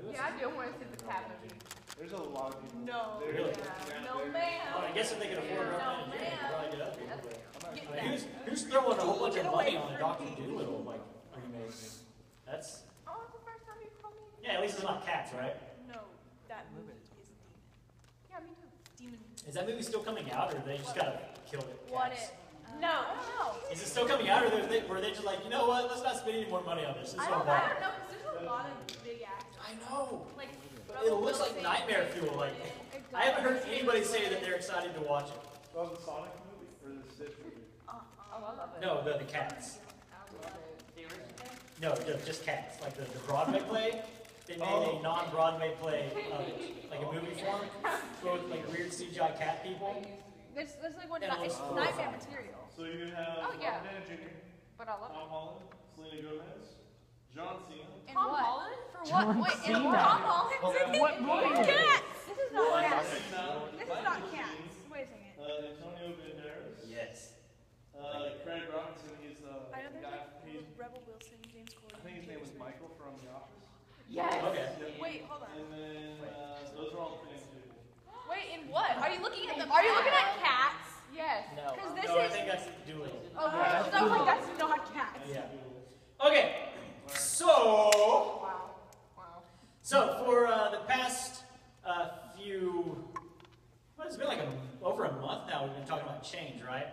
Yeah, I do want to see the cat movie. There's a lot of people. No. Really? No, ma'am. Well, I guess if they could afford No, Rockman and Jimmy, they could probably get up here. Get I mean, who's throwing a whole bunch of money on a Dr. Dolittle like remake? That's Oh, it's the first time you called me. yeah. At least it's not cats, right? No, that movie is demon. Yeah, me too. Demon. Is that movie still coming out, or they just gotta kill it? What Cats? it? No. I don't know. Is it still coming out, or were they just like, you know what? Let's not spend any more money on this. This is I so don't bad. know because there's a lot of big actors. I know. Like, It looks like nightmare fuel. Like I haven't heard anybody say that they're excited to watch it. Oh, the Sonic movie or the Stitch movie? Oh, I love it. No, the cats. I love it. The original? No, just cats. Like the Broadway play. They made a non-Broadway play of it, like a movie form, with like weird CGI cat people. There's like one. And it It's looks nightmare horrifying. material. So you have Oh, yeah. Robert Downey Jr., But I love Tom it. Holland, Selena Gomez, John Cena. And Tom what? Holland? For John what? Wait, and Cena. Tom Holland? What movie is it? Cats. This is not John cats. Cena, This is Michael not Sheen, cats. Wait a second. Antonio Banderas. Yes. Craig Robinson, he's the I know there's guy, like Rebel Wilson, James Corden. I think his name was Michael from The Office. Yes. Okay. Wait, hold on. And then those are all famous people. Wait, in what? Are you looking at the? Are you looking at cats? Yes. No. 'Cause this No, I is- think that's Doolittle. Okay, so I was like, that's not cats. Yeah. Okay. So. Wow. Wow. So for the past few, well, it's been like over a month now. We've been talking about change, right?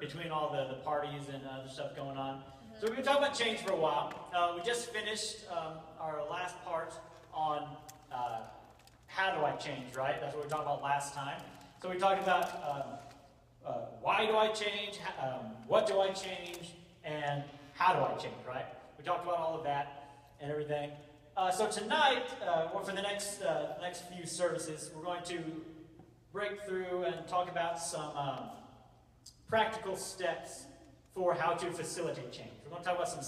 Between all the parties and other stuff going on. So we've been talking about change for a while. We just finished our last part on how do I change, right? That's what we were talking about last time. So we talked about why do I change, what do I change, and how do I change, right? We talked about all of that and everything. So tonight, or for the next few services, we're going to break through and talk about some practical steps for how to facilitate change. We're going to talk about some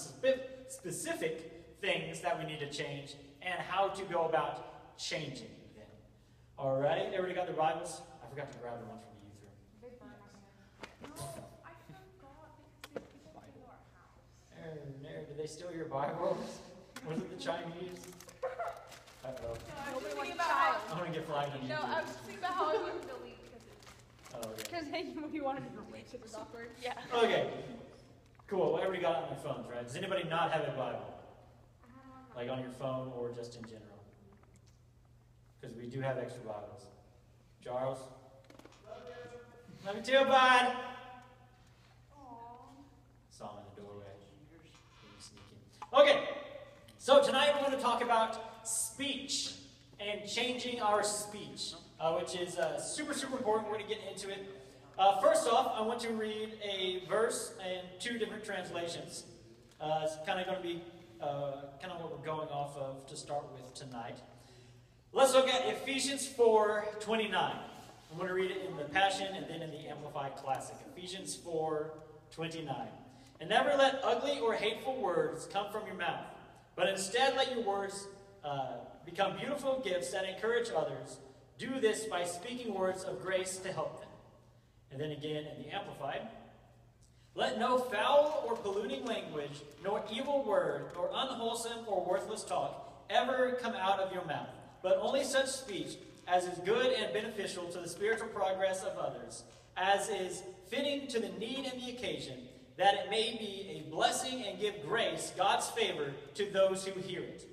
specific things that we need to change and how to go about changing them. Alrighty, everybody got their Bibles? I forgot to grab the one from the youth room. No, I forgot because these people came to our house. There, did they steal your Bible? Was it the Chinese? Uh-oh. I was Nobody thinking wants about to how. I'm going to get flagged on YouTube. No, I was thinking about how I was going to delete because it's. Oh, okay. Because you wanted to relate to this awkward. Yeah. Okay. Cool. Well, everybody got it on their phones, right? Does anybody not have a Bible? Like on your phone or just in general? Because we do have extra Bibles. Charles? Love you too, bud! Saw him in the doorway. Sneaking. Okay. So tonight we're going to talk about speech and changing our speech, which is super, super important. We're going to get into it. First off, I want to read a verse in two different translations. It's kind of going to be kind of what we're going off of to start with tonight. Let's look at Ephesians 4:29. I'm going to read it in the Passion and then in the Amplified Classic. Ephesians 4:29. And never let ugly or hateful words come from your mouth, but instead let your words become beautiful gifts that encourage others. Do this by speaking words of grace to help them. And then again in the Amplified. Let no foul or polluting language, nor evil word, nor unwholesome or worthless talk ever come out of your mouth, but only such speech as is good and beneficial to the spiritual progress of others, as is fitting to the need and the occasion, that it may be a blessing and give grace, God's favor, to those who hear it.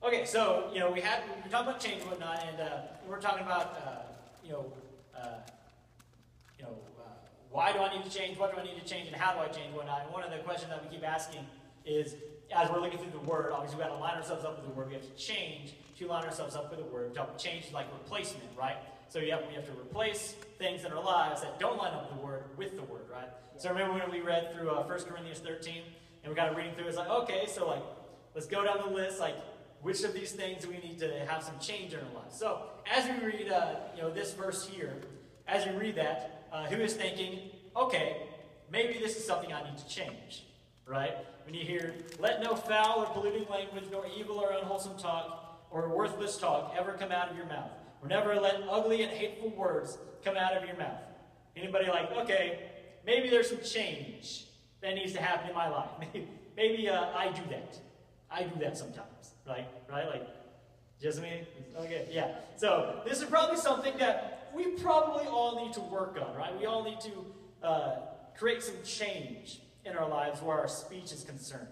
Okay, so, we were talking about change and whatnot, and we're talking about, why do I need to change, what do I need to change, and how do I change and whatnot. And one of the questions that we keep asking is, as we're looking through the Word, obviously we've got to line ourselves up with the Word. We have to change to line ourselves up with the Word. Change is like replacement, right? So we have to replace things in our lives that don't line up with the Word, right? Yeah. So remember when we read through 1 Corinthians 13, and we're kind of reading through, it's like, okay, so let's go down the list, which of these things do we need to have some change in our lives? So as we read, this verse here, as you read that, who is thinking, okay, maybe this is something I need to change, right? When you hear, let no foul or polluting language, nor evil or unwholesome talk, or worthless talk ever come out of your mouth. Or never let ugly and hateful words come out of your mouth. Anybody okay, maybe there's some change that needs to happen in my life. Maybe I do that. I do that sometimes, right? Just me? Okay, yeah. So this is probably something that we probably all need to work on, right? We all need to create some change in our lives where our speech is concerned.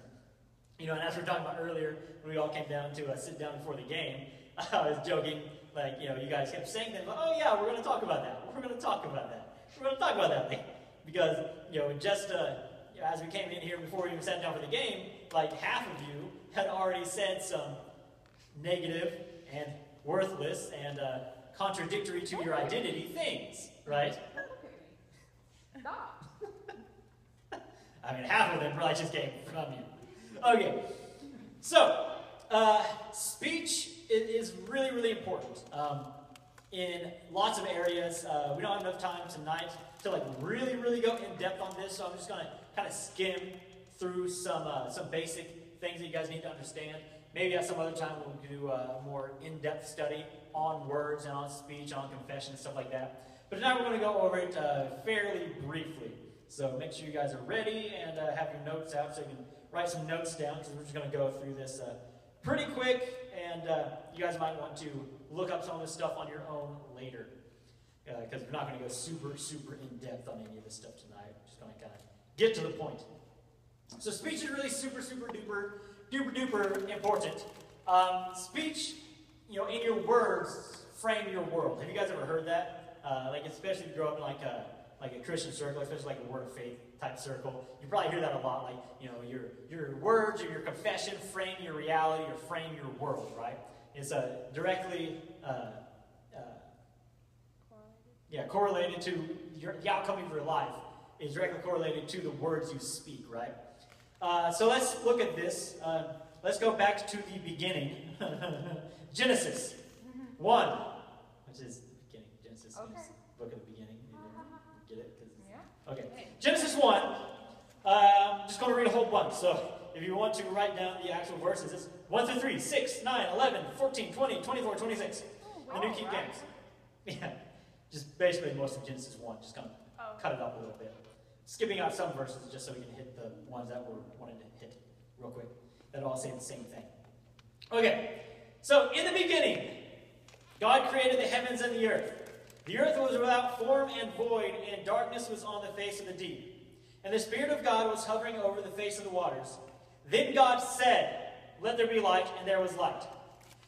You know, and as we were talking about earlier, when we all came down to sit down before the game, I was joking, like, you know, you guys kept saying things like, oh yeah, we're going to talk about that. We're going to talk about that. We're going to talk about that thing. Because, you know, just as we came in here before we even sat down for the game, like half of you had already said some negative and worthless and contradictory to your identity things, right? Stop. I mean, half of them probably just came from you. Okay, so speech is really, really important in lots of areas. We don't have enough time tonight to like really, really go in depth on this, so I'm just going to kind of skim through some basic things that you guys need to understand. Maybe at some other time we'll do a more in-depth study on words and on speech, on confession, stuff like that. But tonight we're going to go over it fairly briefly. So make sure you guys are ready and have your notes out so you can write some notes down, because we're just going to go through this pretty quick, and you guys might want to look up some of this stuff on your own later, because we're not going to go super, super in-depth on any of this stuff tonight. We're just going to kind of get to the point. So speech is really super, super duper, duper, duper important. Speech, you know, in your words, frame your world. Have you guys ever heard that? Like, especially if you grow up in like a Christian circle, especially like a word of faith type circle, you probably hear that a lot. Like, you know, your words or your confession frame your reality or frame your world, right? It's directly correlated to the outcome of your life. Is directly correlated to the words you speak, right? So let's look at this. Let's go back to the beginning. Genesis 1, which is the beginning. Genesis means book of the beginning. Get it? Yeah. Okay. Genesis 1. Just going to read a whole bunch. So if you want to write down the actual verses, it's 1 through 3, 6, 9, 11, 14, 20, 24, 26. The New King James. Yeah. Just basically most of Genesis 1. Just kind of cut it up a little bit. Skipping out some verses just so we can hit the ones that we're wanting to hit real quick. That all say the same thing. Okay. So in the beginning, God created the heavens and the earth. The earth was without form and void, and darkness was on the face of the deep. And the Spirit of God was hovering over the face of the waters. Then God said, "Let there be light," and there was light.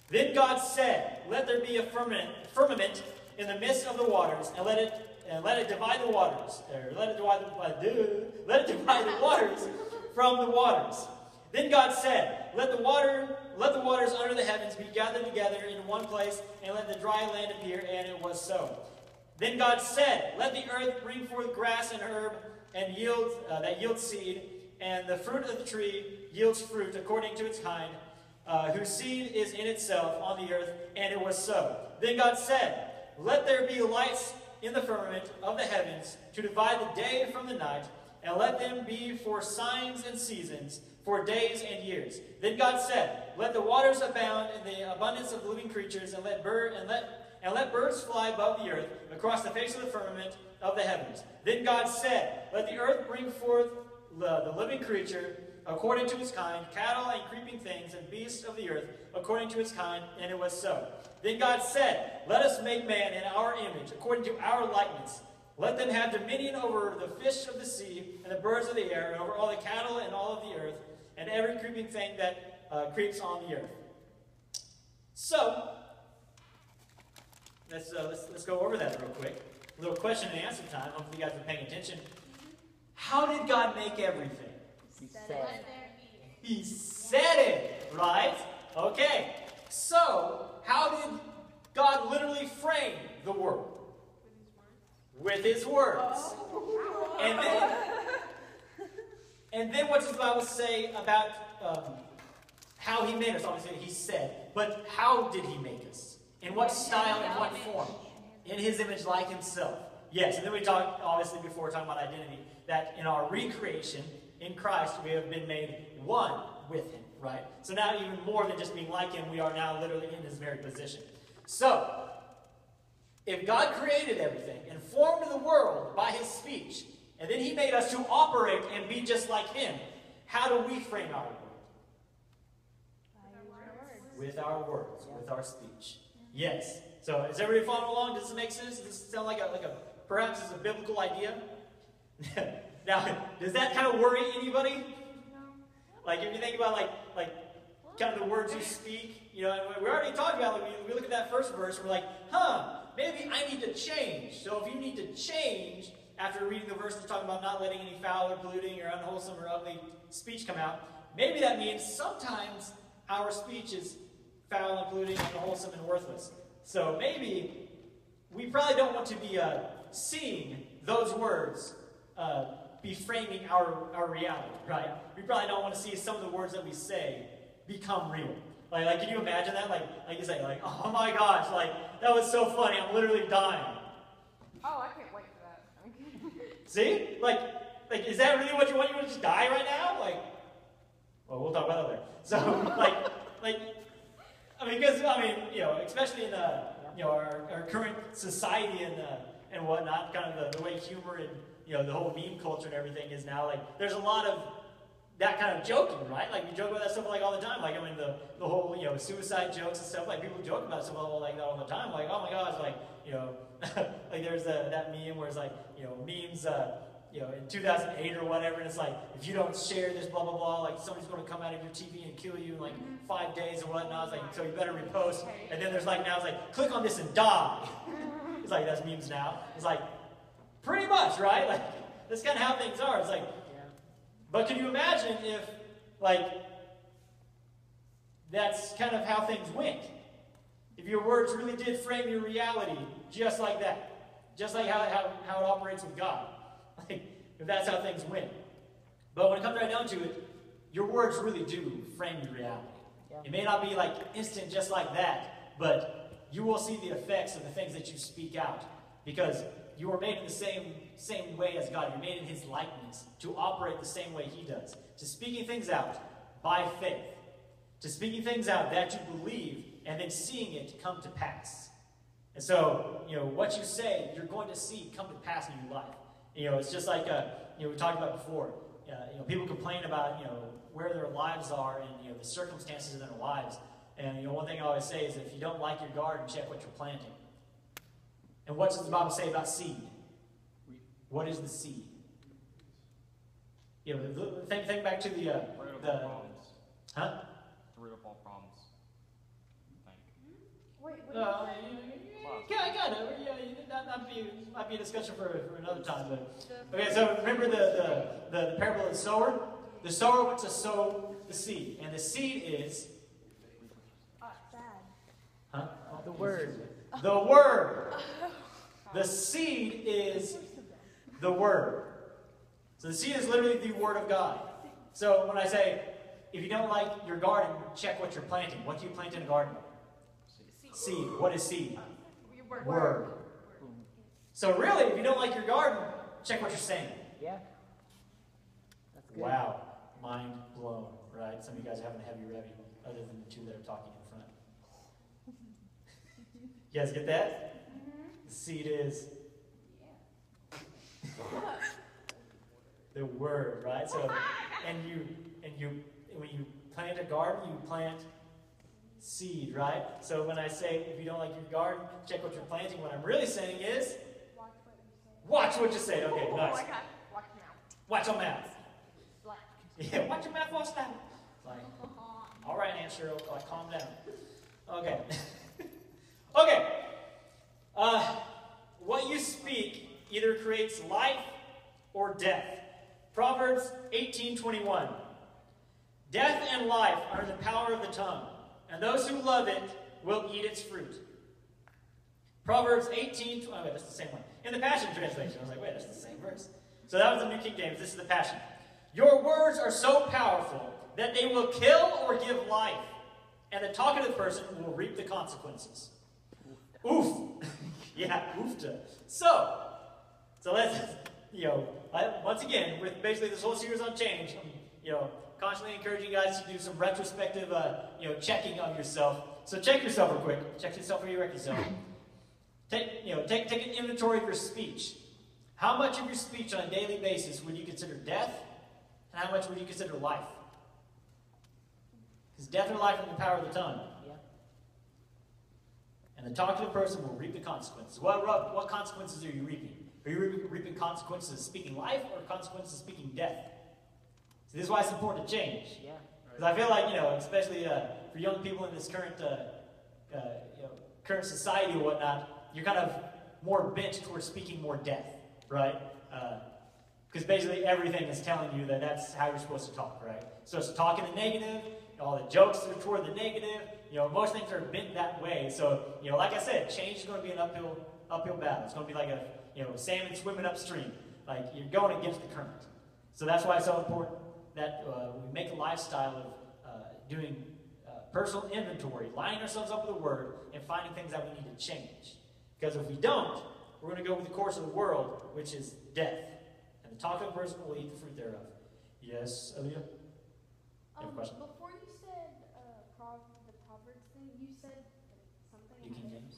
Then God said, "Let there be a firmament in the midst of the waters, and let it divide the waters." Or let it divide the waters from the waters. Then God said, let the waters under the heavens be gathered together in one place, and let the dry land appear, and it was so. Then God said, let the earth bring forth grass and herb, and that yields seed, and the fruit of the tree yields fruit according to its kind, whose seed is in itself on the earth, and it was so. Then God said, let there be lights in the firmament of the heavens to divide the day from the night, and let them be for signs and seasons, for days and years. Then God said, let the waters abound in the abundance of living creatures, and let birds fly above the earth across the face of the firmament of the heavens. Then God said, let the earth bring forth the living creature according to its kind, cattle and creeping things and beasts of the earth according to its kind, and it was so. Then God said, let us make man in our image, according to our likeness. Let them have dominion over the fish of the sea and the birds of the air, and over all the cattle and all of the earth, and every creeping thing that creeps on the earth. So, let's go over that real quick. A little question and answer time. Hopefully you guys are paying attention. How did God make everything? He said. He said it, right? Okay. So, how did God literally frame the world? With His words. And then what does the Bible say about how He made us? Obviously, He said. But how did He make us? In what style and what form? In His image like Himself. Yes, and then we talked, obviously, before talking about identity, that in our recreation, in Christ, we have been made one with Him, right? So now even more than just being like Him, we are now literally in His very position. So, if God created everything and formed the world by His speech, and then He made us to operate and be just like Him, how do we frame our world? with our words, with our speech. Yes. So is everybody following along? Does this make sense? Does this sound like a perhaps is a biblical idea? Now, does that kind of worry anybody? Like if you think about like kind of the words you speak, we already talked about, like, we look at that first verse, we're like, maybe I need to change. So if you need to change, after reading the verse that's talking about not letting any foul or polluting or unwholesome or ugly speech come out, maybe that means sometimes our speech is foul and polluting and unwholesome and worthless. So maybe we probably don't want to be seeing those words be framing our reality, right? We probably don't want to see some of the words that we say become real. Like can you imagine that? Like you say, like, oh my gosh, like, that was so funny, I'm literally dying. Oh, I can't wait for that. See? Like, is that really what you want? You want to just die right now? Like, well, we'll talk about that later. So, because, especially in, our current society and whatnot, kind of the way humor and, the whole meme culture and everything is now, like, there's a lot of that kind of joking, right? Like, we joke about that stuff, like, all the time. Like, the whole, suicide jokes and stuff, like, people joke about stuff like that all the time. Like, oh my gosh, like, like, there's that meme where it's like, memes, in 2008 or whatever, and it's like, if you don't share this, blah, blah, blah, like, somebody's going to come out of your TV and kill you in, like, 5 days or whatnot. It's like, so you better repost. And then there's, like, now it's like, click on this and die. It's like, that's memes now. It's like, pretty much, right? Like, that's kind of how things are. It's like, but can you imagine if, like, that's kind of how things went? If your words really did frame your reality just like that. Just like how it operates with God. Like, if that's how things went. But when it comes right down to it, your words really do frame your reality. Yeah. It may not be like instant just like that, but you will see the effects of the things that you speak out. Because you are made in the same way as God. You're made in His likeness to operate the same way He does. To speaking things out by faith. To speaking things out that you believe and then seeing it come to pass. And so, what you say, you're going to see come to pass in your life. It's just like, we talked about before. People complain about, where their lives are and, the circumstances in their lives. And, one thing I always say is if you don't like your garden, check what you're planting. And what does the Bible say about seed? What is the seed? Think back to the huh? The root of all problems. Wait, Kind of. Yeah, that might be a discussion for another time. But okay, so remember the parable of the sower? The sower went to sow the seed, and the seed is bad. The Word. The Word. The seed is the Word. So the seed is literally the Word of God. So when I say, if you don't like your garden, check what you're planting. What do you plant in a garden? Seed. What is seed? Word. So really, if you don't like your garden, check what you're saying. Yeah. That's good. Wow. Mind blown, right? Some of you guys are having a heavy revvy, other than the two that are talking in front. You guys get that? The seed is the Word, right? So, and you when you plant a garden, you plant seed, right? So when I say, if you don't like your garden, check what you're planting, what I'm really saying is, watch what you say. Okay, nice. Watch your mouth. Yeah, watch your mouth, watch that. Like, all right, Aunt Cheryl, like, calm down. Okay. Okay. What you speak either creates life or death. Proverbs 18:21. Death and life are in the power of the tongue, and those who love it will eat its fruit. Proverbs 18, oh, wait, that's the same one. In the Passion Translation, I was like, wait, that's the same verse. So that was the New King James. This is the Passion. Your words are so powerful that they will kill or give life, and the talkative person will reap the consequences. Oof. Yeah, oofta. So let's, once again, with basically this whole series on change, I'm, constantly encouraging you guys to do some retrospective, checking of yourself. So check yourself real quick. Check yourself before you wreck yourself. Take an inventory of your speech. How much of your speech on a daily basis would you consider death, and how much would you consider life? Because death or life is in the power of the tongue. Yeah. and the talkative person will reap the consequences. What consequences are you reaping? Are you reaping consequences of speaking life or consequences of speaking death? So this is why it's important to change. Yeah. Because I feel like, especially for young people in this current current society or whatnot, you're kind of more bent towards speaking more death, right? Because basically everything is telling you that that's how you're supposed to talk, right? So it's talking the negative, all the jokes are toward the negative, most things are bent that way. So, like I said, change is going to be an uphill battle. It's going to be like a, salmon swimming upstream. Like, you're going against the current. So that's why it's so important that we make a lifestyle of doing personal inventory, lining ourselves up with the Word, and finding things that we need to change. Because if we don't, we're going to go with the course of the world, which is death. And the talkative person will eat the fruit thereof. Yes, Aaliyah? You have a question? Before you said the Proverbs thing, you said something. New King James.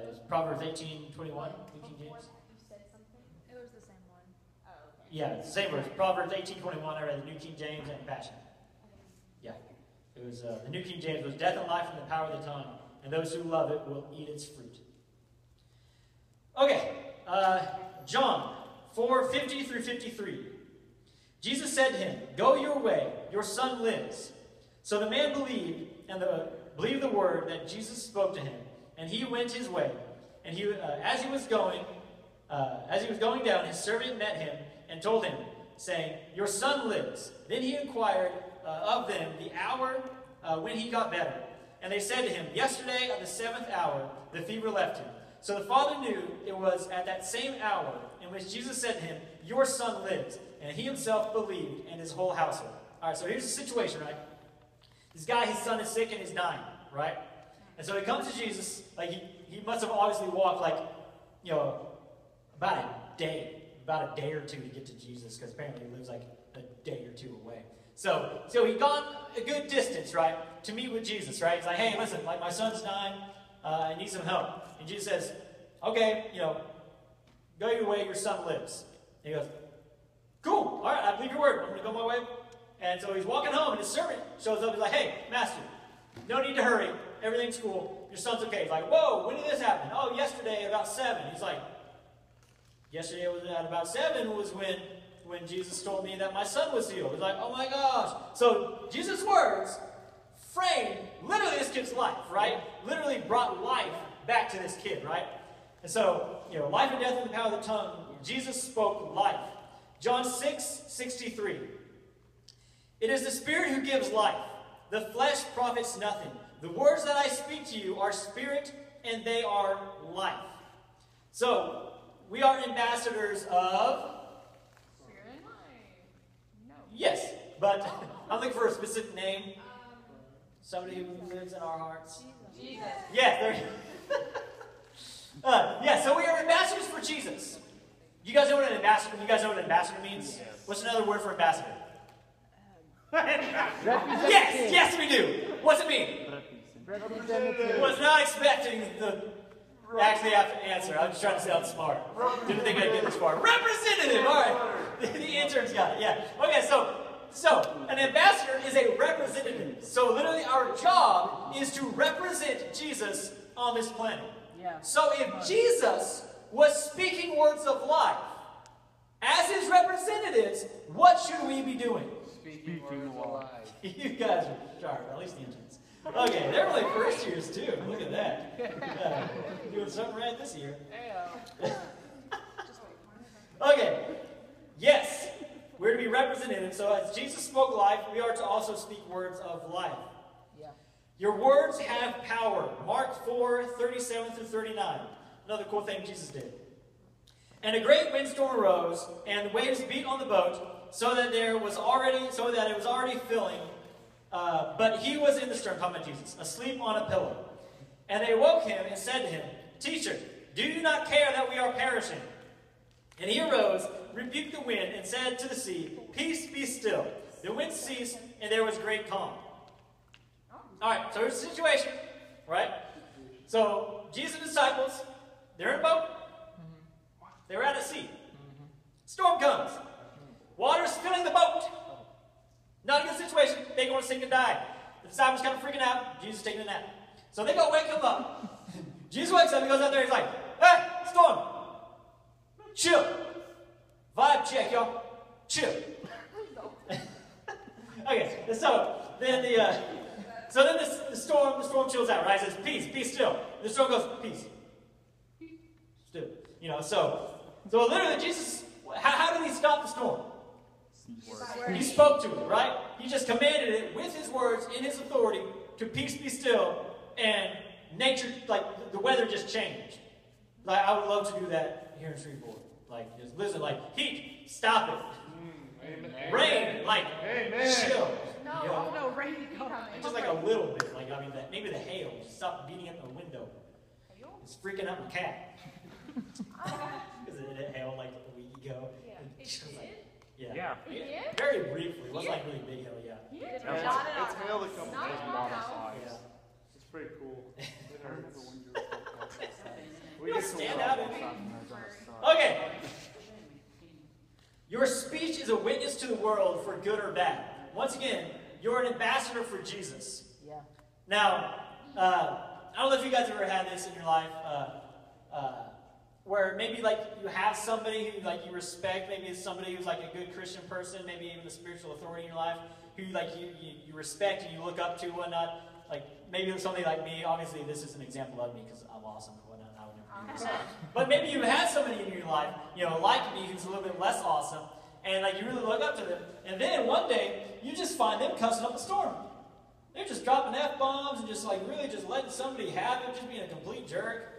It's Proverbs 18:21, New King James. You said something. It was the same one. Oh, okay. Yeah, it's the same verse. Proverbs 18:21. I read the New King James and Passion. Yeah, it was the New King James was death and life in the power of the tongue, and those who love it will eat its fruit. Okay, John 4:50 through 53. Jesus said to him, "Go your way, your son lives." So the man believed believed the word that Jesus spoke to him, and he went his way. And as he was going down, his servant met him and told him, saying, "Your son lives." Then he inquired of them the hour when he got better. And they said to him, "Yesterday at the 7th hour, the fever left him." So the father knew it was at that same hour in which Jesus said to him, "Your son lives." And he himself believed, and his whole household. All right, so here's the situation, right? This guy, his son is sick and he's dying, right? And so he comes to Jesus, like he must have obviously walked about a day or two to get to Jesus, because apparently he lives like a day or two away. So he gone a good distance, right, to meet with Jesus, right? He's like, "Hey, listen, like my son's dying, I need some help." And Jesus says, "Okay, go your way, your son lives." And he goes, "Cool, all right, I believe your word, I'm going to go my way." And so he's walking home, and his servant shows up. He's like, "Hey, master, no need to hurry. Everything's cool. Your son's okay." He's like, "Whoa, when did this happen?" "Oh, yesterday at about 7. He's like, "Yesterday was at about 7 was when Jesus told me that my son was healed." He's like, "Oh my gosh." So Jesus' words framed literally this kid's life, right? Literally brought life back to this kid, right? And so, life and death in the power of the tongue, Jesus spoke life. John 6:63. "It is the Spirit who gives life. The flesh profits nothing. The words that I speak to you are spirit and they are life." So, we are ambassadors of... Spirit? No. Yes, but I'm looking for a specific name. Somebody who lives in our hearts. Jesus. Yeah, there yeah, so we are ambassadors for Jesus. You guys know what an ambassador? You guys know what an ambassador means? Yes. What's another word for ambassador? Representative. Yes, we do. What's it mean? Representative. Was not expecting the actually have to answer. I'm just trying to sound smart. Didn't think I'd get this far. Representative. All right, the interns got it. Yeah. Okay, so an ambassador is a representative. So literally, our job is to represent Jesus on this planet. Yeah. So if Jesus was speaking words of life as his representatives, what should we be doing? Speaking words alive. You guys are sharp, at least the interns. Okay, they're really first years too. Look at that. Doing something right this year. Okay. Yes, we're to be representative. So as Jesus spoke life, we are to also speak words of life. Yeah. Your words have power. Mark 4:37 through 39. Another cool thing Jesus did. "And a great windstorm arose, and the waves beat on the boat, so that it was already filling. But he was in the stern," talking about Jesus, "asleep on a pillow. And they woke him and said to him, 'Teacher, do you not care that we are perishing?' And he arose, rebuked the wind, and said to the sea, 'Peace, be still.' The wind ceased, and there was great calm." All right, so here's the situation, right? So Jesus and the disciples, they're in a boat. They're out at sea. Storm comes. Water's filling the boat. Not a good situation. They're going to sink and die. The disciples kind of freaking out. Jesus taking a nap. So they go wake him up. Jesus wakes up, he goes out there, he's like, hey, storm, chill. Vibe check, y'all. Chill. Okay, so then the storm chills out, right? It says, peace, be still. The storm goes, peace. Still. So literally Jesus, how did he stop the storm? He spoke to it, right? He just commanded it with his words, in his authority, to peace be still, and nature, like, the weather just changed. Like, I would love to do that here in Shreveport. Like, just listen, like, heat, stop it. Amen. Rain, like, chill. No, rain coming. Just like a little bit. Like, I mean, maybe the hail. Just stop beating at the window. It's freaking out my cat. Because it hailed like a week ago. Yeah. It was like, Yeah. It did? very briefly. It wasn't like really big hail, yeah. Yeah. It's Not at all. hail that comes Not in at a all. lot of size. Yeah. It's pretty cool. It I remember hurts. when you were talking You don't stand out in it. about Okay. Your speech is a witness to the world for good or bad. Once again, you're an ambassador for Jesus. Yeah. Now, I don't know if you guys ever had this in your life, where maybe like you have somebody who like you respect, maybe it's somebody who's like a good Christian person, maybe even a spiritual authority in your life, who like you respect and you look up to and whatnot. Like maybe it's somebody like me. Obviously, this is an example of me because I'm awesome and whatnot. I would never do this. But maybe you had somebody in your life, like me, who's a little bit less awesome, and like you really look up to them. And then one day, you just find them cussing up a storm. They're just dropping F-bombs and just like really just letting somebody have it, just being a complete jerk.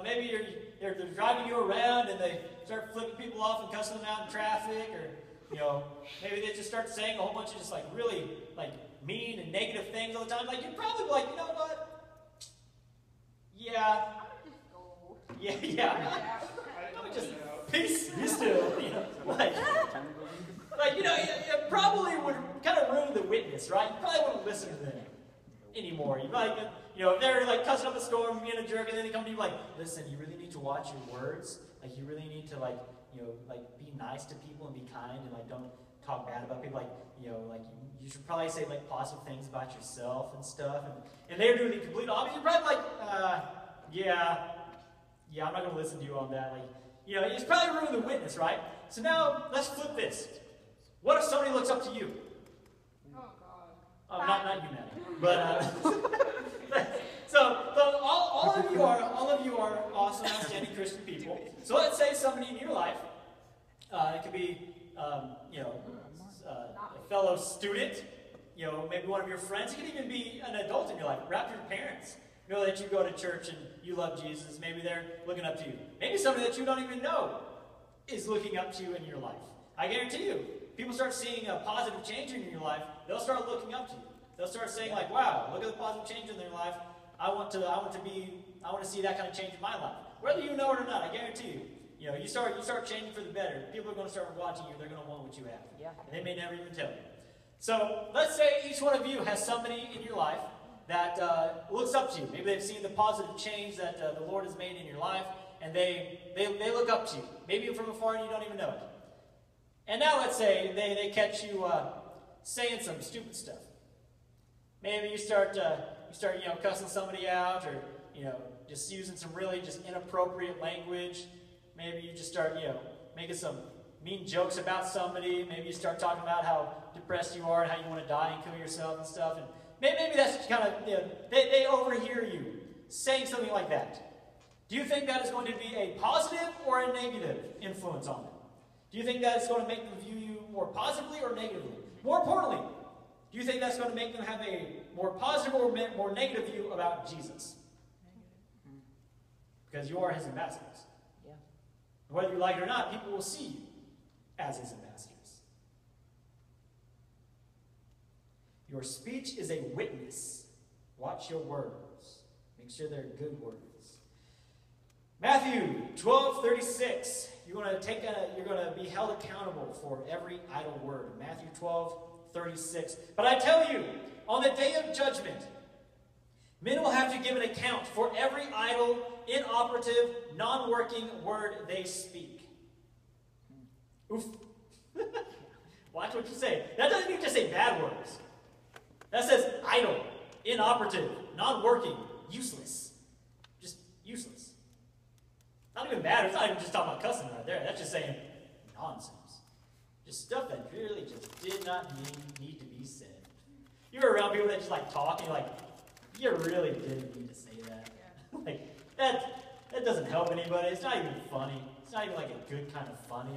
Maybe they're driving you around and they start flipping people off and cussing them out in traffic, or maybe they just start saying a whole bunch of just like really like mean and negative things all the time. Like you're probably like, you know what? Yeah. Yeah. Just peace, be still. It probably would kind of ruin the witness, right? You probably wouldn't listen to them anymore. You probably, if they're like cussing up a storm, being a jerk, and then they come to you like, listen, you really need to watch your words. Like you really need to like be nice to people and be kind and like don't talk bad about people. Like you should probably say like positive things about yourself and stuff. And they're doing the complete opposite. You're probably like, yeah, I'm not going to listen to you on that. Like, it's probably ruined the witness, right? So now let's flip this. What if somebody looks up to you? Oh, God. Not you, Maddie. But so all of you are awesome, outstanding Christian people. So let's say somebody in your life, it could be a fellow student, maybe one of your friends. It could even be an adult in your life, perhaps your parents. That you go to church and you love Jesus. Maybe they're looking up to you. Maybe somebody that you don't even know is looking up to you in your life. I guarantee you, people start seeing a positive change in your life, they'll start looking up to you. They'll start saying like, wow, look at the positive change in their life. I want to see that kind of change in my life. Whether you know it or not, I guarantee you. You start changing for the better. People are going to start watching you. They're going to want what you have. Yeah. And they may never even tell you. So let's say each one of you has somebody in your life that looks up to you. Maybe they've seen the positive change that the Lord has made in your life, and they look up to you. Maybe from afar and you don't even know it. And now let's say they catch you saying some stupid stuff. Maybe you start cussing somebody out, or just using some really just inappropriate language. Maybe you just start making some mean jokes about somebody. Maybe you start talking about how depressed you are and how you want to die and kill yourself and stuff. And maybe that's kind of, they overhear you saying something like that. Do you think that is going to be a positive or a negative influence on them? Do you think that is going to make them view you more positively or negatively? More importantly, do you think that's going to make them have a more positive or more negative view about Jesus? Because you are his ambassadors. Yeah. Whether you like it or not, people will see you as his ambassadors. Your speech is a witness. Watch your words. Make sure they're good words. Matthew 12:36. You're going to be held accountable for every idle word. Matthew 12:36. But I tell you, on the day of judgment, men will have to give an account for every idle, inoperative, non-working word they speak. Oof. Watch what you say. That doesn't mean just say bad words. That says idle, inoperative, non-working, useless. Just not even bad. It's not even just talking about cussing right there. That's just saying nonsense. Just stuff that really just did not need to be said. You're around people that just like talk, and you're like, you really didn't need to say that. Yeah. Like, that doesn't help anybody. It's not even funny. It's not even like a good kind of funny.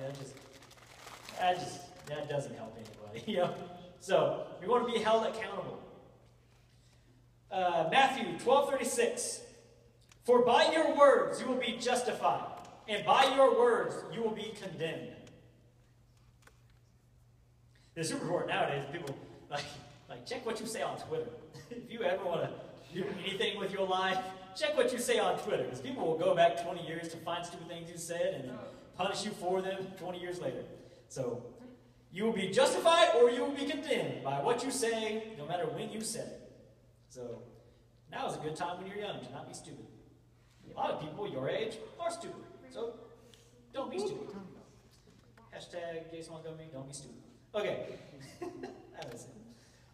That doesn't help anybody. You know? So we want to be held accountable. Matthew 12:36. For by your words you will be justified, and by your words you will be condemned. The super important nowadays, people like check what you say on Twitter. If you ever want to do anything with your life, check what you say on Twitter, because people will go back 20 years to find stupid things you said and then punish you for them 20 years later. So you will be justified or you will be condemned by what you say, no matter when you said it. So now is a good time when you're young to not be stupid. A lot of people your age are stupid, so don't be stupid. Hashtag Jason Montgomery, don't be stupid. Okay. That was it.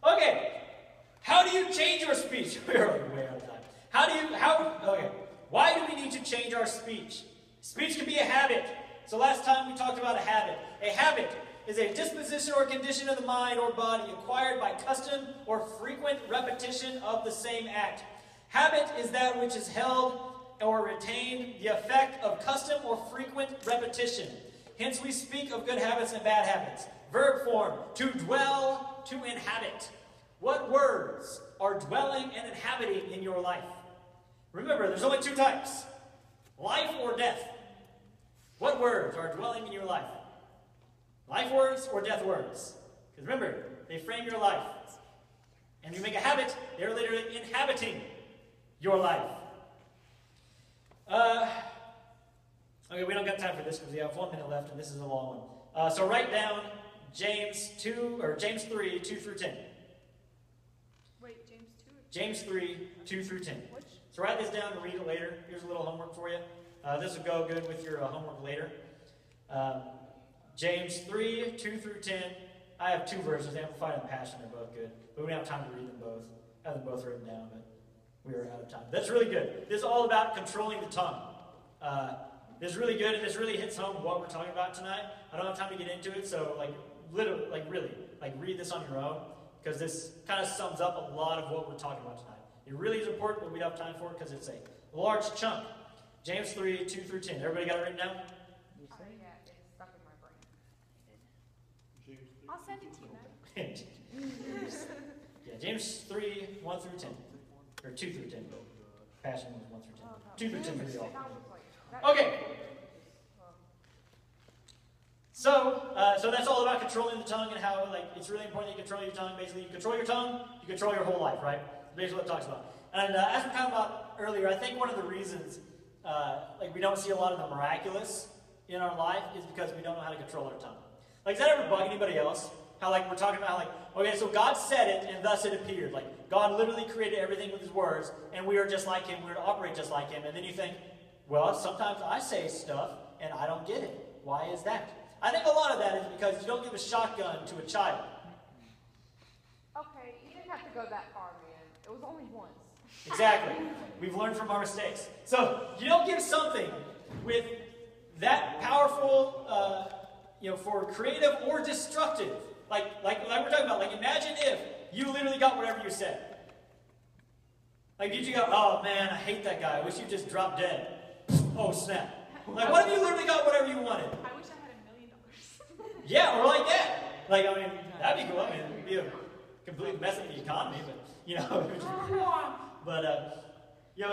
Okay. How do you change your speech? We're way out of time. Okay. Why do we need to change our speech? Speech can be a habit. So last time we talked about a habit. A habit is a disposition or condition of the mind or body acquired by custom or frequent repetition of the same act. Habit is that which is held or retained, the effect of custom or frequent repetition. Hence we speak of good habits and bad habits. Verb form, to dwell, to inhabit. What words are dwelling and inhabiting in your life? Remember, there's only two types. Life or death. What words are dwelling in your life? Life words or death words? Because remember, they frame your life. And you make a habit, they're literally inhabiting your life. Okay, we don't got time for this because we have 1 minute left and this is a long one. So write down James 3, 2 through 10. Wait, James 2? James 3, 2 through 10. Which? So write this down and read it later. Here's a little homework for you. This will go good with your homework later. James 3, 2 through 10. I have two verses, Amplified and Passion. They're both good. But we don't have time to read them both. I have them both written down, but we are out of time. That's really good. This is all about controlling the tongue. This is really good, and this really hits home what we're talking about tonight. I don't have time to get into it, so really, read this on your own, because this kind of sums up a lot of what we're talking about tonight. It really is important, but we don't have time for it because it's a large chunk. James 3, 2 through 10. Everybody got it written down? Yeah, it's stuck in my brain. I'll send it to you now. Yeah, James 3, 1 through 10. Or 2 through 10. Passion was 1 through 10. 2 through 10 for y'all. Okay. So that's all about controlling the tongue and how it's really important that you control your tongue. Basically, you control your tongue, you control your whole life, right? Basically what it talks about. And as we talked about earlier, I think one of the reasons we don't see a lot of the miraculous in our life is because we don't know how to control our tongue. Does that ever bug anybody else? How we're talking about okay, so God said it and thus it appeared. God literally created everything with his words and we are just like him, we're to operate just like him. And then you think, well, sometimes I say stuff and I don't get it. Why is that? I think a lot of that is because you don't give a shotgun to a child. Okay, you didn't have to go that far, man. It was only once. Exactly. We've learned from our mistakes. So you don't give something with that powerful, for creative or destructive. Like we're talking about. Imagine if you literally got whatever you said. Did you go, oh man, I hate that guy. I wish you just dropped dead. Oh snap. What if you literally got whatever you wanted? I wish I had $1 million. Yeah, or like that. That'd be cool. It'd be a complete mess of the economy, but,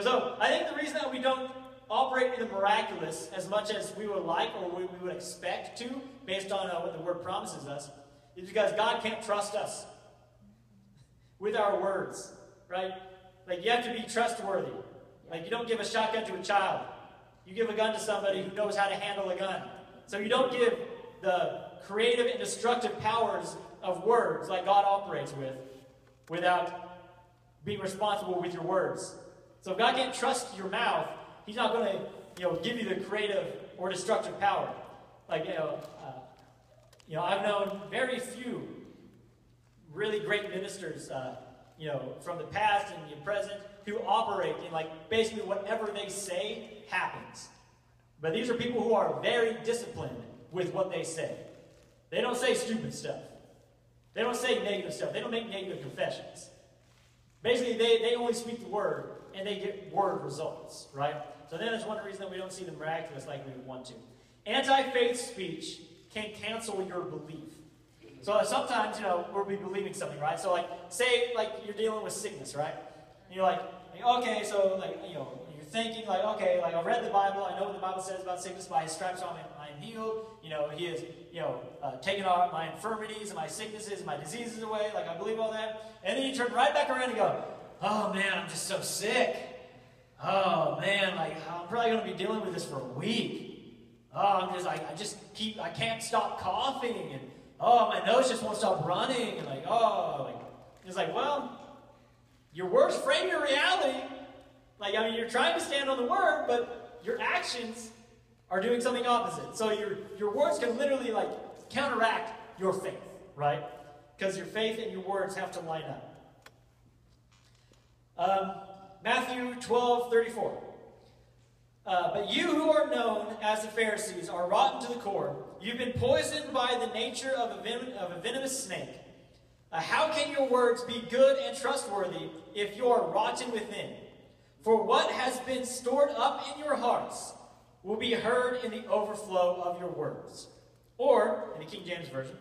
so I think the reason that we don't operate in the miraculous as much as we would like or we would expect to, based on what the Word promises us, is because God can't trust us with our words, right? You have to be trustworthy. You don't give a shotgun to a child. You give a gun to somebody who knows how to handle a gun. So you don't give the creative and destructive powers of words like God operates with without being responsible with your words. So if God can't trust your mouth, he's not going to give you the creative or destructive power. I've known very few really great ministers from the past and the present who operate in basically whatever they say happens. But these are people who are very disciplined with what they say. They don't say stupid stuff. They don't say negative stuff. They don't make negative confessions. Basically, they only speak the word, and they get word results, right? So then that's one reason that we don't see the miraculous like we would want to. Anti-faith speech can cancel your belief. So sometimes, we'll be believing something, right? So say you're dealing with sickness, right? And you're okay, so you're thinking okay, I read the Bible, I know what the Bible says about sickness, by his stripes I am healed. He has, taken all my infirmities and my sicknesses and my diseases away. I believe all that. And then you turn right back around and go, oh man, I'm just so sick. Oh man, I'm probably going to be dealing with this for a week. Oh, I can't stop coughing, and my nose just won't stop running, and it's well, your words frame your reality. You're trying to stand on the word, but your actions are doing something opposite. So your words can literally counteract your faith, right? Because your faith and your words have to line up. Matthew 12:34. But you who are known as the Pharisees are rotten to the core. You've been poisoned by the nature of a venomous snake. How can your words be good and trustworthy if you are rotten within? For what has been stored up in your hearts will be heard in the overflow of your words. Or, in the King James Version,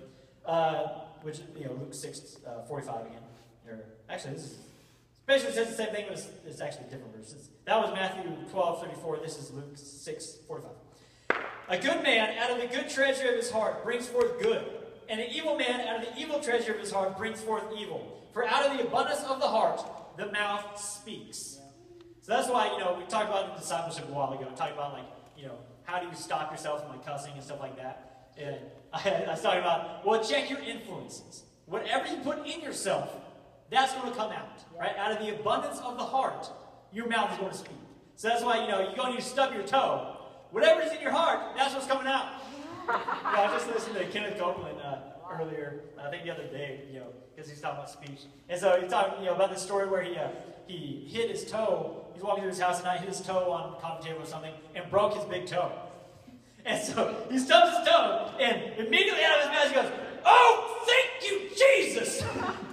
which, Luke 6:45 again. Actually, this is basically says the same thing, but it's actually different verses. That was Matthew 12:34. This is Luke 6:45. A good man out of the good treasure of his heart brings forth good, and an evil man out of the evil treasure of his heart brings forth evil. For out of the abundance of the heart, the mouth speaks. So that's why, we talked about the discipleship a while ago. We talked about, how do you stop yourself from, cussing and stuff like that. And I was talking about, check your influences. Whatever you put in yourself, that's going to come out, right? Out of the abundance of the heart, your mouth is going to speak. So that's why, you go and you stub your toe. Whatever is in your heart, that's what's coming out. I was just listening to Kenneth Copeland earlier, I think the other day, because he's talking about speech. And so he's talking, about this story where he hit his toe. He's walking through his house at night, hit his toe on the coffee table or something, and broke his big toe. And so he stubs his toe, and immediately out of his mouth he goes, oh, thank you, Jesus!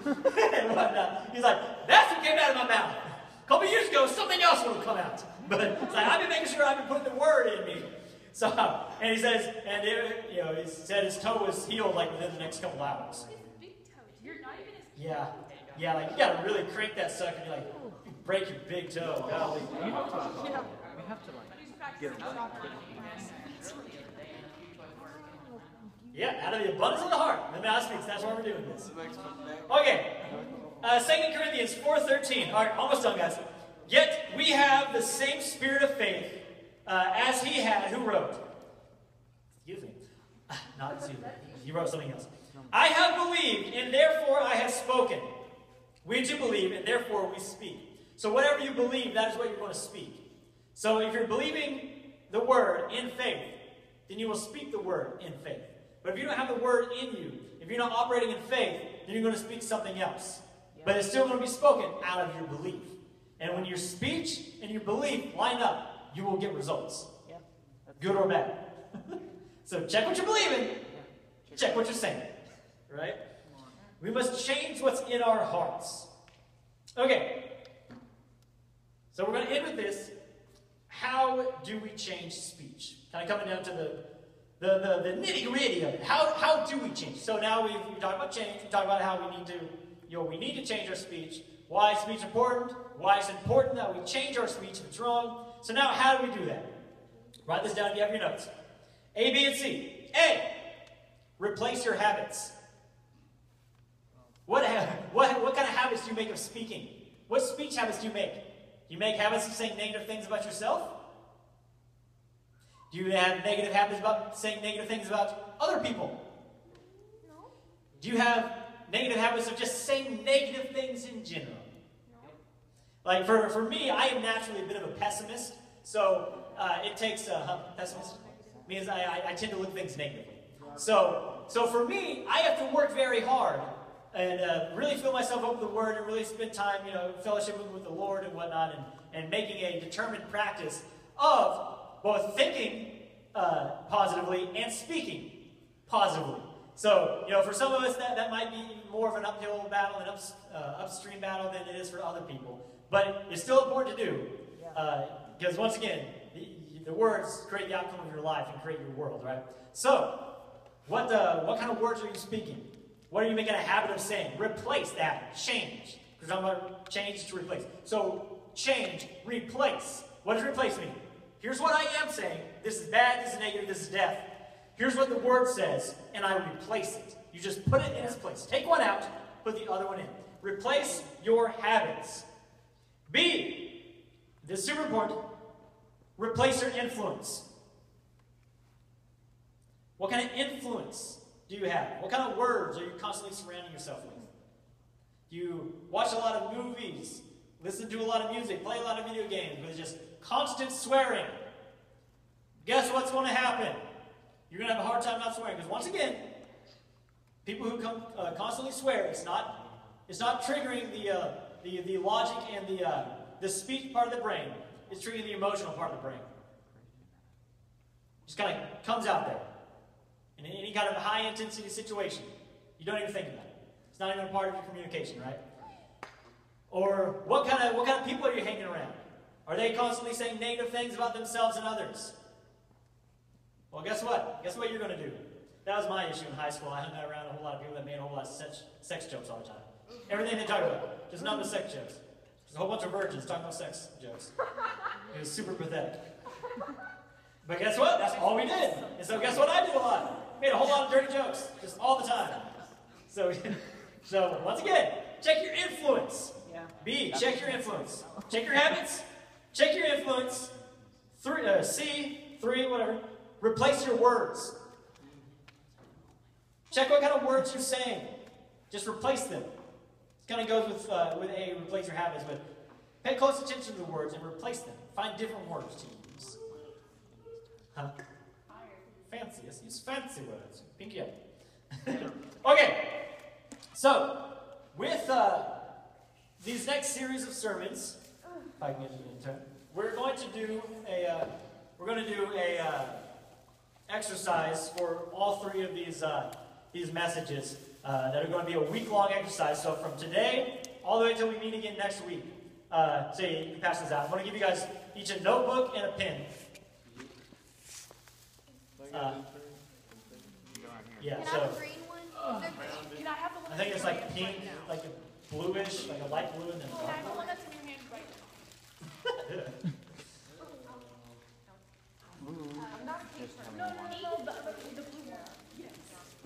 And whatnot. He's that's what came out of my mouth. A couple years ago, something else would have come out. But it's I've been making sure I've been putting the word in me. So, and he says, he said his toe was healed within the next couple hours. His big toe. You're not even as Yeah. Yeah, you gotta really crank that sucker and you break your big toe. Golly. We have to get it right. Yeah, out of the abundance of the heart, the mouth speaks. That's why we're doing this. Okay. 2 Corinthians 4:13. All right, almost done, guys. Yet we have the same spirit of faith as he had. Who wrote? Excuse me. Not excuse me. He wrote something else. I have believed, and therefore I have spoken. We too believe, and therefore we speak. So whatever you believe, that is what you're going to speak. So if you're believing the word in faith, then you will speak the word in faith. But if you don't have the word in you, if you're not operating in faith, then you're going to speak something else. But it's still going to be spoken out of your belief. And when your speech and your belief line up, you will get results. Good or bad. So check what you're believing. Check what you're saying. Right? We must change what's in our hearts. Okay. So we're going to end with this. How do we change speech? Kind of coming down to the nitty-gritty of it. How do we change? So now we talked about change. We talked about how we need to change our speech. Why is speech important? Why it's important that we change our speech if it's wrong. So now how do we do that? Write this down if you have your notes. A, B, and C. A, replace your habits. What kind of habits do you make of speaking? What speech habits do you make? Do you make habits of saying negative things about yourself? Do you have negative habits about saying negative things about other people? No. Do you have negative habits of just saying negative things in general? No. Like for me, I am naturally a bit of a pessimist, so it takes pessimist means I tend to look at things negatively. So for me, I have to work very hard and really fill myself up with the Word and really spend time, fellowshipping with the Lord and whatnot, and making a determined practice of both thinking positively and speaking positively. So, for some of us, that might be more of an uphill battle, an upstream battle than it is for other people. But it's still important to do. Because once again, the words create the outcome of your life and create your world, right? So, what kind of words are you speaking? What are you making a habit of saying? Replace that. Change. Because I'm going to change to replace. So, change, replace. What does replace mean? Here's what I am saying. This is bad, this is negative, this is death. Here's what the word says, and I replace it. You just put it in its place. Take one out, put the other one in. Replace your habits. B, this is super important, replace your influence. What kind of influence do you have? What kind of words are you constantly surrounding yourself with? Do you watch a lot of movies, listen to a lot of music, play a lot of video games with just constant swearing? Guess what's going to happen? You're going to have a hard time not swearing. Because once again, people who constantly swear, it's not triggering the logic and the speech part of the brain. It's triggering the emotional part of the brain. It just kind of comes out there. In any kind of high-intensity situation, you don't even think about it. It's not even a part of your communication, right? Or what kind of people are you hanging around? Are they constantly saying negative things about themselves and others? Well, guess what? Guess what you're going to do? That was my issue in high school. I hung out around a whole lot of people that made a whole lot of sex jokes all the time. Everything they talk about, just nothing but sex jokes. Just a whole bunch of virgins talking about sex jokes. It was super pathetic. But guess what? That's all we did. And so guess what I did a lot? Made a whole lot of dirty jokes, just all the time. So once again, check your influence. B, check your influence. Check your habits. Check your influence. C, whatever. Replace your words. Check what kind of words you're saying. Just replace them. It kind of goes with A, replace your habits, but pay close attention to the words and replace them. Find different words to use. Huh? Fancy. Let's use fancy words. Pinky up. Okay. So, with these next series of sermons, if I can get it in turn, we're going to do a exercise for all three of these messages that are going to be a week-long exercise. So from today all the way until we meet again next week. So you can pass this out. I'm going to give you guys each a notebook and a pen. Yeah, Can I so have a green one? Can I have the one I think that's it's in like your pink, hand right now? like a bluish, like a light blue, and then Can I have the dark one that's in your hand right now? I'm not picturing. No, the blue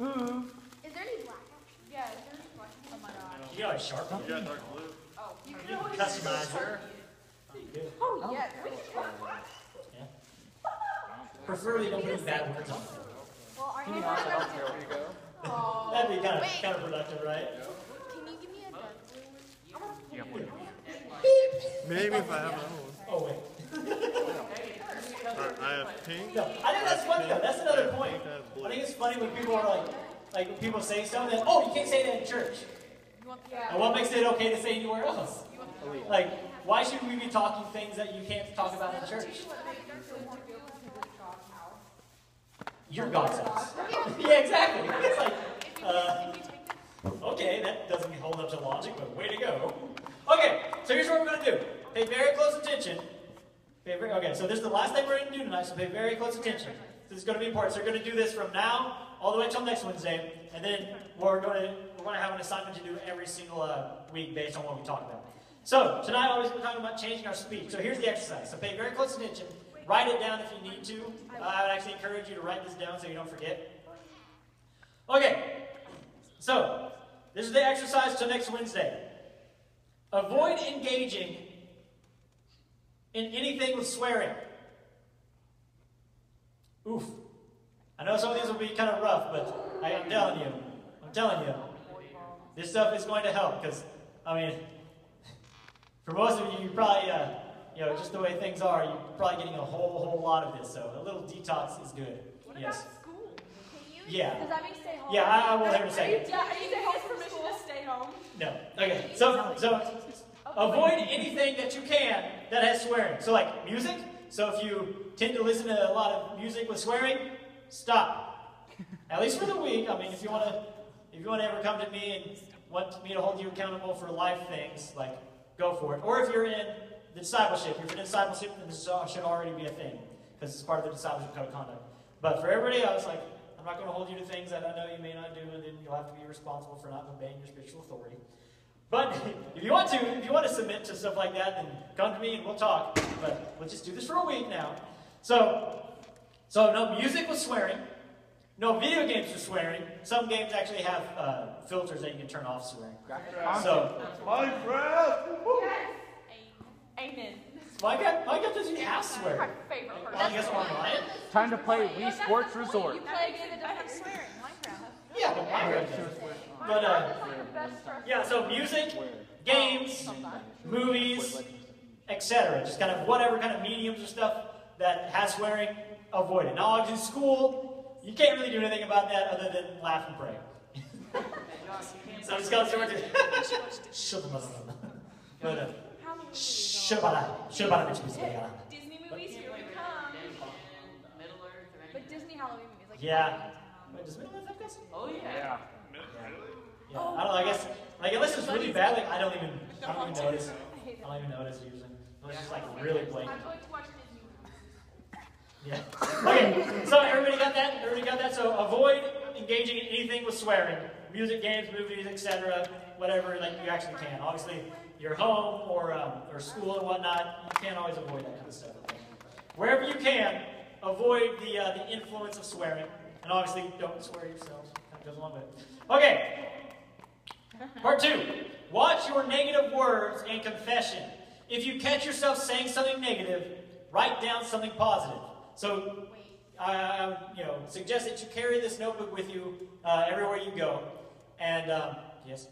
one. Is there any black option? Yeah, is there any black? Oh my god. You got a sharp one? You got dark blue? Oh, you You can customize it. Oh, yes. We can try. Yeah. Preferably don't put bad words on it. Well, our Can hands you also are help me over you go? That'd be kind Wait. of productive, right? Can you give me a dark blue one? Maybe if I have my own. Oh, wait. I have pink. No, I think that's funny though. That's another point. I have blue. I think it's funny when people are like when people say something, oh, you can't say that in church. And what makes it okay to say anywhere else? Like, why should we be talking things that you can't talk about in church? Your God's house. Yeah, exactly. It's like, okay, that doesn't hold up to logic, but way to go. Okay, so here's what we're going to do. Pay very close attention. Okay, so this is the last thing we're going to do tonight, so pay very close attention. This is going to be important. So we're going to do this from now all the way until next Wednesday, and then we're going to have an assignment to do every single week based on what we talk about. So tonight we're talking about changing our speech. So here's the exercise. So pay very close attention. Write it down if you need to. I would actually encourage you to write this down so you don't forget. Okay, so this is the exercise till next Wednesday. Avoid engaging in anything with swearing. Oof. I know some of these will be kind of rough, but I'm telling you, this stuff is going to help because, I mean, for most of you, probably, just the way things are, you're probably getting a whole lot of this, so a little detox is good. What Yes. about school? Yeah. Does that mean stay home? Yeah, I will here in a second. Yeah, are you stay home permission to stay home? No. Okay. So avoid anything that you can that has swearing. So like music, So if you tend to listen to a lot of music with swearing, stop. At least for the week. I mean, if you want to ever come to me and want me to hold you accountable for life things, like, go for it. Or if you're in the discipleship, if you're in discipleship, then this should already be a thing, because it's part of the discipleship code of conduct. But for everybody else, like, I'm not going to hold you to things that I know you may not do, and then you'll have to be responsible for not obeying your spiritual authority. But if you want to submit to stuff like that, then come to me and we'll talk. But we'll just do this for a week now. So no music with swearing. No video games with swearing. Some games actually have filters that you can turn off swearing. So Minecraft! Yes. Amen. Minecraft doesn't have swearing. My favorite part. Well, I guess online. Time to play Wii Sports Resort. You play a game that doesn't have swearing, Minecraft. Yeah, but Minecraft does. But yeah, so music, games, movies, etc. Just kind of whatever kind of mediums or stuff that has swearing, avoid it. Now, obviously, school, you can't really do anything about that other than laugh and pray. So I'm just going to start Disney movies, here we come. But Disney Halloween movies, like Yeah. Wait, does Middle Earth have cussing? Yeah. Yeah. I don't know. I guess, like, unless it's really bad, like, I don't even notice. I don't even notice usually. Unless it's like really blatant. I'm going to watch Disney movies. Yeah. Okay. So everybody got that? Everybody got that? So avoid engaging in anything with swearing. Music, games, movies, etc. Whatever like you actually can. Obviously, your home or school and whatnot, you can't always avoid that kind of stuff. Wherever you can, avoid the influence of swearing. And obviously, don't swear yourselves. That goes along with it. Okay. Part 2. Watch your negative words and confession. If you catch yourself saying something negative, write down something positive. So, I suggest that you carry this notebook with you everywhere you go. And, yes?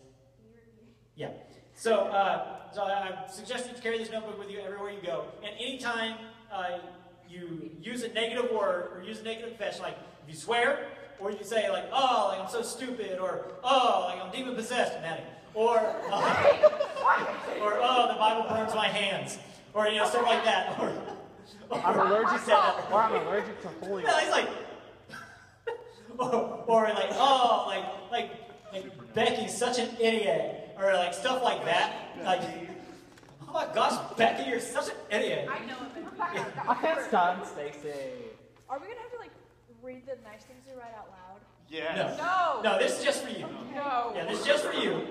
Yeah. So I suggest that you carry this notebook with you everywhere you go. And anytime you use a negative word or use a negative confession, like if you swear, or you say like, oh, like I'm so stupid, or oh, like I'm demon possessed, Maddie, or oh, the Bible burns my hands, or stuff like that, or I'm allergic to I'm allergic to holy. Yeah, he's like, or like, oh, like Becky's such an idiot, or like stuff like that, like. Oh my gosh, Becky, you're such an idiot. I know it. I can't done, Stacy. Are we gonna have to like read the nice things we write out loud? Yes. No, this is just for you. No. Yeah, this is just for you.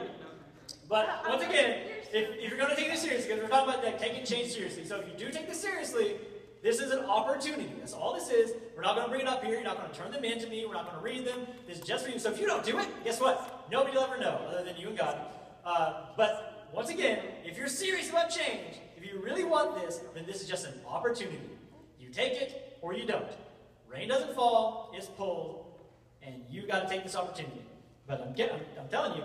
But once again, if you're going to take this seriously, because we're talking about taking change seriously, so if you do take this seriously, this is an opportunity. That's all this is. We're not going to bring it up here. You're not going to turn them in to me. We're not going to read them. This is just for you. So if you don't do it, guess what? Nobody will ever know other than you and God. But once again, if you're serious about change, if you really want this, then this is just an opportunity. You take it or you don't. Rain doesn't fall, it's pulled, and you got to take this opportunity. But I'm telling you,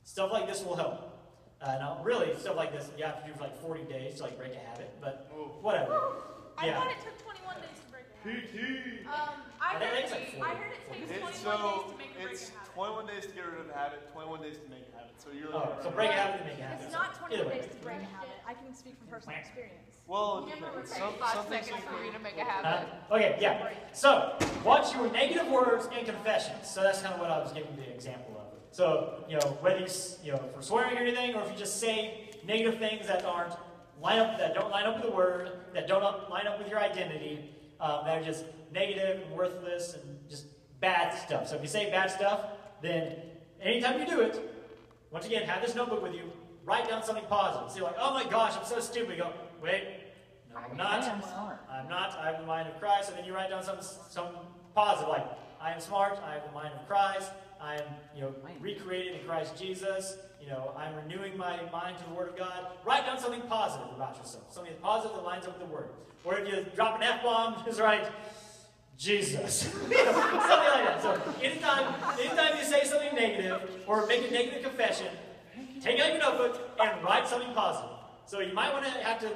stuff like this will help. Now, really, stuff like this, you have to do for like 40 days to like break a habit, but whatever. I Yeah. thought it took 21 days to break a habit. PT. I think heard it's like 40. it takes It's 21 days to make a break it's a habit. 21 days to get rid of a habit, 21 days to make a habit. So you're Oh, looking so at break a habit to make a habit. It's not Either 21 way. days to break a habit. I can speak from personal experience. Well, It depends. takes 5 seconds for you to make a habit. Okay, yeah. So, watch your negative words and confessions. So that's kind of what I was giving the example of. So, whether you, for swearing or anything, or if you just say negative things that don't line up with the word, that don't line up with your identity, that are just negative and worthless and just bad stuff. So if you say bad stuff, then anytime you do it, once again, have this notebook with you. Write down something positive. So you're like, oh my gosh, I'm so stupid. You go, wait, no, I'm not. I'm not. I have the mind of Christ. And then you write down some positive, like, I am smart. I have the mind of Christ. I am, recreated in Christ Jesus. I'm renewing my mind to the Word of God. Write down something positive about yourself. Something positive that lines up with the Word. Or if you drop an F-bomb, just write, Jesus. Something like that. So anytime you say something negative or make a negative confession, take out your notebook and write something positive. So you might want to have to,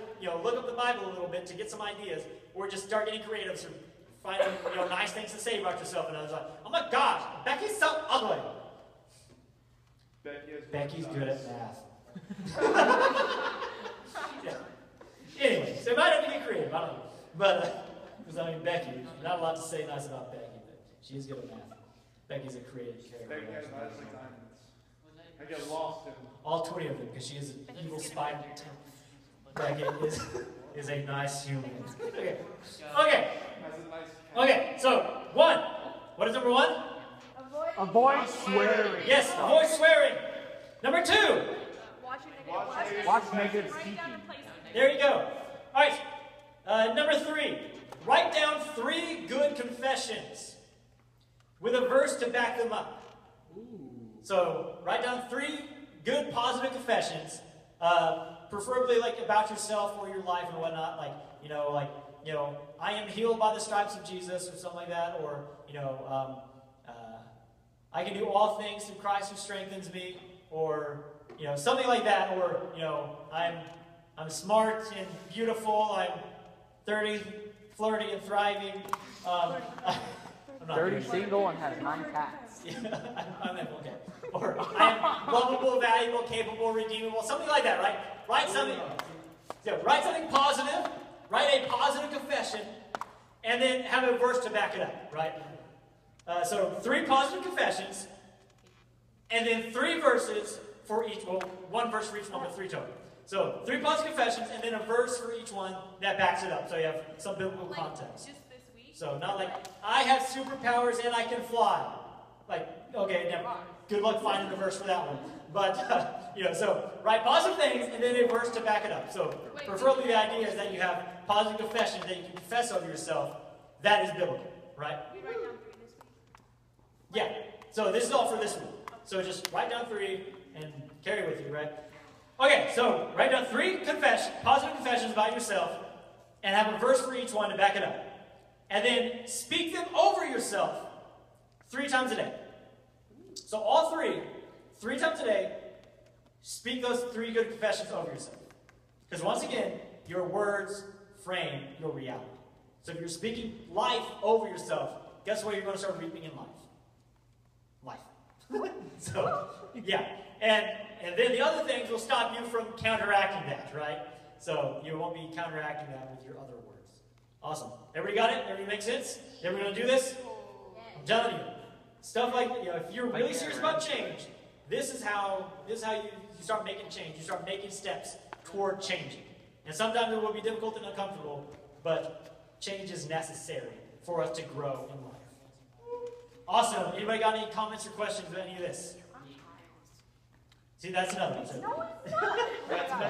look up the Bible a little bit to get some ideas, or just start getting creative, so finding, nice things to say about yourself. And I was like, oh my gosh, Becky's so ugly. Becky's good at math. Yeah. Anyway, so you might have to get creative. I don't know. But, because I mean, Becky, not a lot to say nice about Becky, but she is good at math. Becky's a creative character. Becky has eyes like diamonds. I get lost in All 20 of them, because she is an evil spider. Becky is a nice human. Okay. Okay. has a nice Okay, so 1. What is number 1? Avoid swearing. Yes, avoid swearing. Number 2. Watch negative Write speaking. down and place it. There you go. All right. Number 3. Write down 3 good confessions with a verse to back them up. So write down 3 good positive confessions, preferably like about yourself or your life and whatnot. Like I am healed by the stripes of Jesus, or something like that, or I can do all things through Christ who strengthens me, or something like that, or I'm smart and beautiful, I'm 30, flirty and thriving. I'm not 30 doing that. single and has 9 cats. I'm okay. Or I am lovable, valuable, capable, redeemable, something like that, right? Write something positive, write a positive confession, and then have a verse to back it up, right? So 3 positive confessions, and then 3 verses for each, 1 verse for each one, but 3 total. So 3 positive confessions, and then a verse for each one that backs it up, so you have some biblical context. Just this week. So not like, I have superpowers and I can fly. Like, okay, now, good luck finding a verse for that one. But, so write positive things and then a verse to back it up. So preferably the idea is that you have positive confessions that you can confess over yourself. That is biblical, right? You write down 3 this week. Yeah. So this is all for this week. So just write down 3 and carry with you, right? Okay, so write down 3 positive confessions about yourself and have a verse for each one to back it up. And then speak them over yourself 3 times a day. So all 3 times a day, speak those 3 good confessions over yourself. Because once again, your words frame your reality. So if you're speaking life over yourself, guess what you're going to start reaping in life? Life. So, yeah. And then the other things will stop you from counteracting that, right? So you won't be counteracting that with your other words. Awesome. Everybody got it? Everybody make sense? Everybody going to do this? I'm telling you. Stuff like, if you're really serious about change, this is how you start making change. You start making steps toward changing. And sometimes it will be difficult and uncomfortable, but change is necessary for us to grow in life. Awesome. Anybody got any comments or questions about any of this? See, that's another one. No, it's not. That's another